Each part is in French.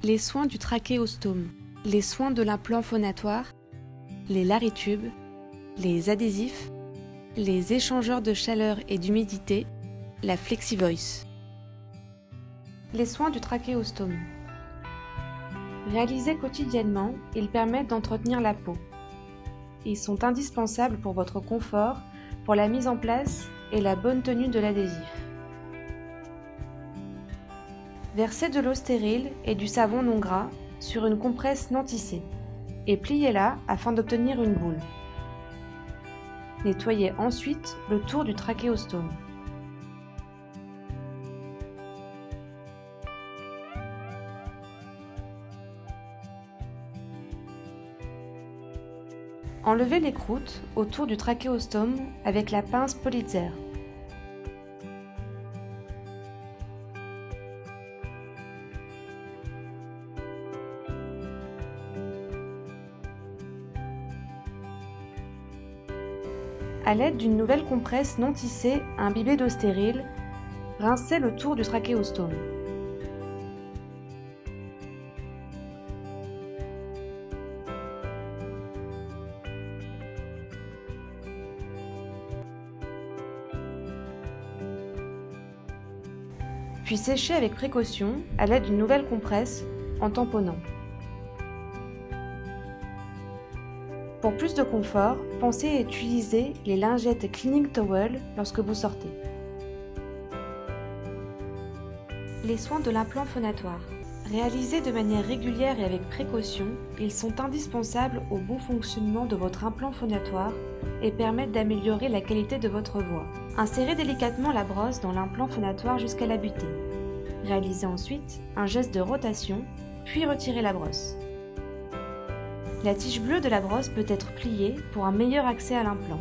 les soins du trachéostome, les soins de l'implant phonatoire, les larytubes, les adhésifs, les échangeurs de chaleur et d'humidité, la FlexiVoice. Les soins du trachéostome. Réalisés quotidiennement, ils permettent d'entretenir la peau. Ils sont indispensables pour votre confort, pour la mise en place et la bonne tenue de l'adhésif. Versez de l'eau stérile et du savon non gras sur une compresse non tissée et pliez-la afin d'obtenir une boule. Nettoyez ensuite le tour du trachéostome. Enlevez les croûtes autour du trachéostome avec la pince Politzer. À l'aide d'une nouvelle compresse non tissée imbibée d'eau stérile, rincez le tour du trachéostome. Puis séchez avec précaution à l'aide d'une nouvelle compresse en tamponnant. Pour plus de confort, pensez à utiliser les lingettes Cleaning Towel lorsque vous sortez. Les soins de l'implant phonatoire. Réalisés de manière régulière et avec précaution, ils sont indispensables au bon fonctionnement de votre implant phonatoire et permettent d'améliorer la qualité de votre voix. Insérez délicatement la brosse dans l'implant phonatoire jusqu'à la butée. Réalisez ensuite un geste de rotation, puis retirez la brosse. La tige bleue de la brosse peut être pliée pour un meilleur accès à l'implant.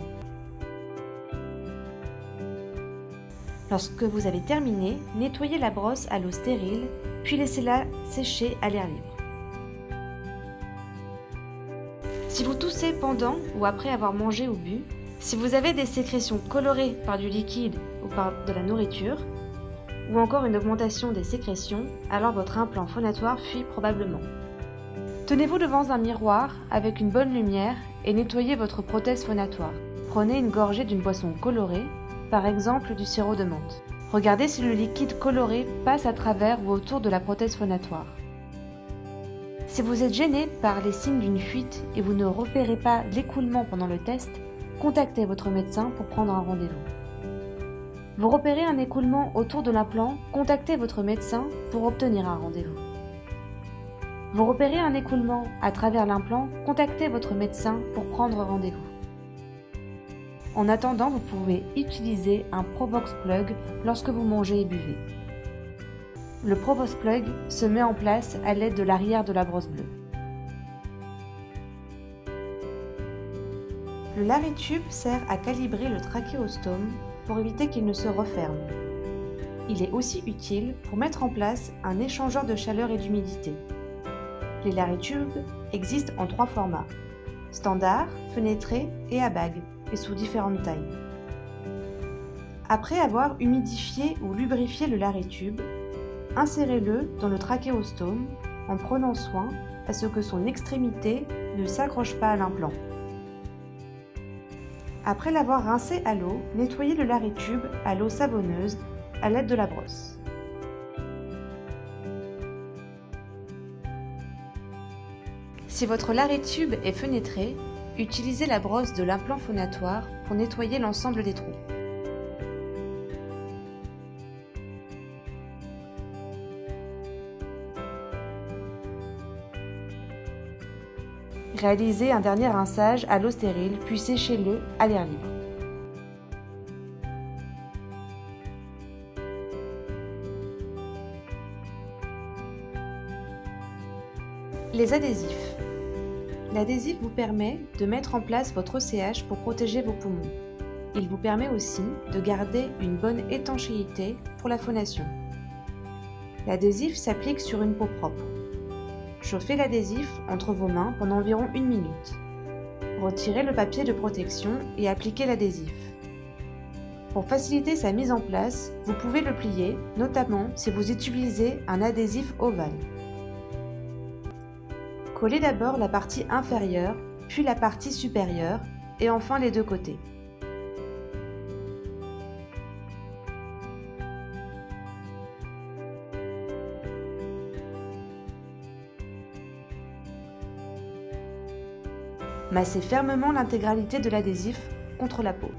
Lorsque vous avez terminé, nettoyez la brosse à l'eau stérile, puis laissez-la sécher à l'air libre. Si vous toussez pendant ou après avoir mangé ou bu, si vous avez des sécrétions colorées par du liquide ou par de la nourriture, ou encore une augmentation des sécrétions, alors votre implant phonatoire fuit probablement. Tenez-vous devant un miroir avec une bonne lumière et nettoyez votre prothèse phonatoire. Prenez une gorgée d'une boisson colorée, par exemple du sirop de menthe. Regardez si le liquide coloré passe à travers ou autour de la prothèse phonatoire. Si vous êtes gêné par les signes d'une fuite et vous ne repérez pas l'écoulement pendant le test, contactez votre médecin pour prendre un rendez-vous. Vous repérez un écoulement autour de l'implant, contactez votre médecin pour obtenir un rendez-vous. Vous repérez un écoulement à travers l'implant, contactez votre médecin pour prendre rendez-vous. En attendant, vous pouvez utiliser un Provox Plug lorsque vous mangez et buvez. Le Provox Plug se met en place à l'aide de l'arrière de la brosse bleue. Le larytube sert à calibrer le trachéostome pour éviter qu'il ne se referme. Il est aussi utile pour mettre en place un échangeur de chaleur et d'humidité. Les larytubes existent en 3 formats, standard, fenêtré et à bague, et sous différentes tailles. Après avoir humidifié ou lubrifié le larytube, insérez-le dans le trachéostome en prenant soin à ce que son extrémité ne s'accroche pas à l'implant. Après l'avoir rincé à l'eau, nettoyez le larytube à l'eau savonneuse à l'aide de la brosse. Si votre larytube est fenêtré, utilisez la brosse de l'implant phonatoire pour nettoyer l'ensemble des trous. Réalisez un dernier rinçage à l'eau stérile, puis séchez-le à l'air libre. Les adhésifs. L'adhésif vous permet de mettre en place votre OCH pour protéger vos poumons. Il vous permet aussi de garder une bonne étanchéité pour la phonation. L'adhésif s'applique sur une peau propre. Chauffez l'adhésif entre vos mains pendant environ 1 minute. Retirez le papier de protection et appliquez l'adhésif. Pour faciliter sa mise en place, vous pouvez le plier, notamment si vous utilisez un adhésif ovale. Collez d'abord la partie inférieure, puis la partie supérieure et enfin les deux côtés. Massez fermement l'intégralité de l'adhésif contre la peau.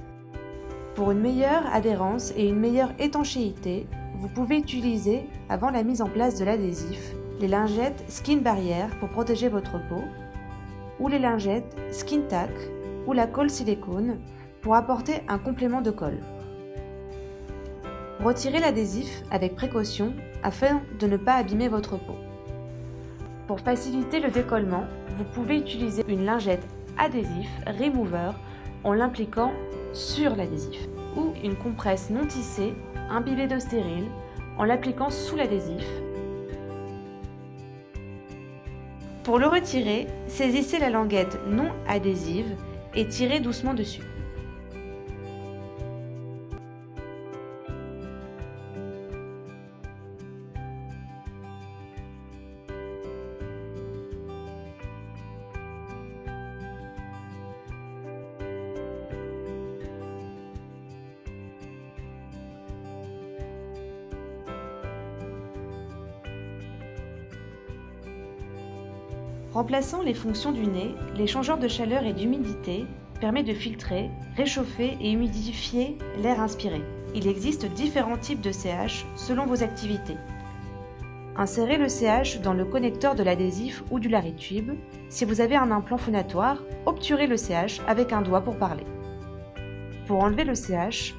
Pour une meilleure adhérence et une meilleure étanchéité, vous pouvez utiliser, avant la mise en place de l'adhésif, les lingettes Skin Barrier pour protéger votre peau, ou les lingettes Skin Tack ou la colle silicone pour apporter un complément de colle. Retirez l'adhésif avec précaution afin de ne pas abîmer votre peau. Pour faciliter le décollement, vous pouvez utiliser une lingette adhésif remover en l'impliquant sur l'adhésif ou une compresse non tissée imbibée d'eau stérile en l'appliquant sous l'adhésif. Pour le retirer, saisissez la languette non adhésive et tirez doucement dessus. Remplaçant les fonctions du nez, l'échangeur de chaleur et d'humidité permet de filtrer, réchauffer et humidifier l'air inspiré. Il existe différents types de CH selon vos activités. Insérez le CH dans le connecteur de l'adhésif ou du Laritube. Si vous avez un implant phonatoire, obturez le CH avec un doigt pour parler. Pour enlever le CH,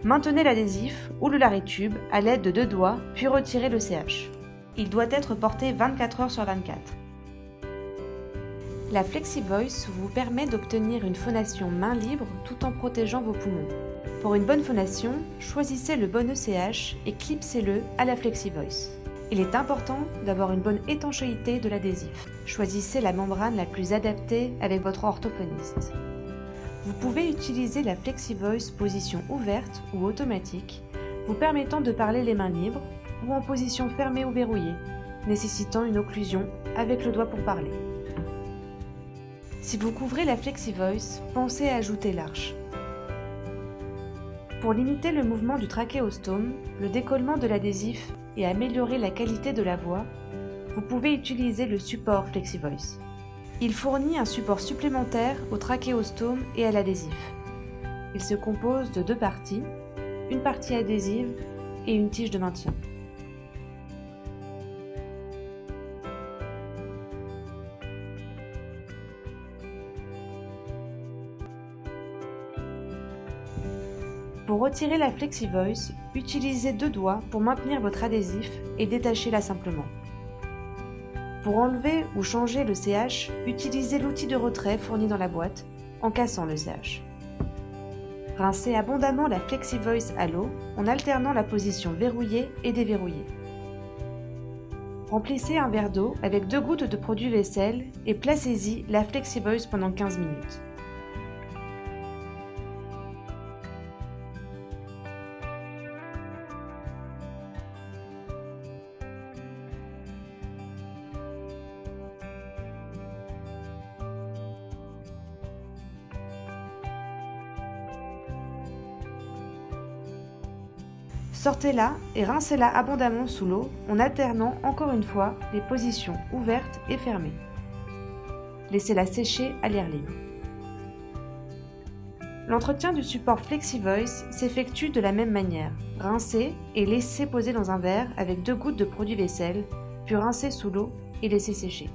maintenez l'adhésif ou le Laritube à l'aide de 2 doigts puis retirez le CH. Il doit être porté 24 heures sur 24. La FlexiVoice vous permet d'obtenir une phonation main libre tout en protégeant vos poumons. Pour une bonne phonation, choisissez le bon ECH et clipsez-le à la FlexiVoice. Il est important d'avoir une bonne étanchéité de l'adhésif. Choisissez la membrane la plus adaptée avec votre orthophoniste. Vous pouvez utiliser la FlexiVoice position ouverte ou automatique, vous permettant de parler les mains libres ou en position fermée ou verrouillée, nécessitant une occlusion avec le doigt pour parler. Si vous couvrez la FlexiVoice, pensez à ajouter l'arche. Pour limiter le mouvement du trachéostome, le décollement de l'adhésif et améliorer la qualité de la voix, vous pouvez utiliser le support FlexiVoice. Il fournit un support supplémentaire au trachéostome et à l'adhésif. Il se compose de 2 parties, une partie adhésive et une tige de maintien. Pour retirer la FlexiVoice, utilisez 2 doigts pour maintenir votre adhésif et détachez-la simplement. Pour enlever ou changer le CH, utilisez l'outil de retrait fourni dans la boîte en cassant le CH. Rincez abondamment la FlexiVoice à l'eau en alternant la position verrouillée et déverrouillée. Remplissez un verre d'eau avec 2 gouttes de produit vaisselle et placez-y la FlexiVoice pendant 15 minutes. Sortez-la et rincez-la abondamment sous l'eau en alternant encore une fois les positions ouvertes et fermées. Laissez-la sécher à l'air libre. L'entretien du support FlexiVoice s'effectue de la même manière. Rincez et laissez poser dans un verre avec 2 gouttes de produit vaisselle, puis rincez sous l'eau et laissez sécher.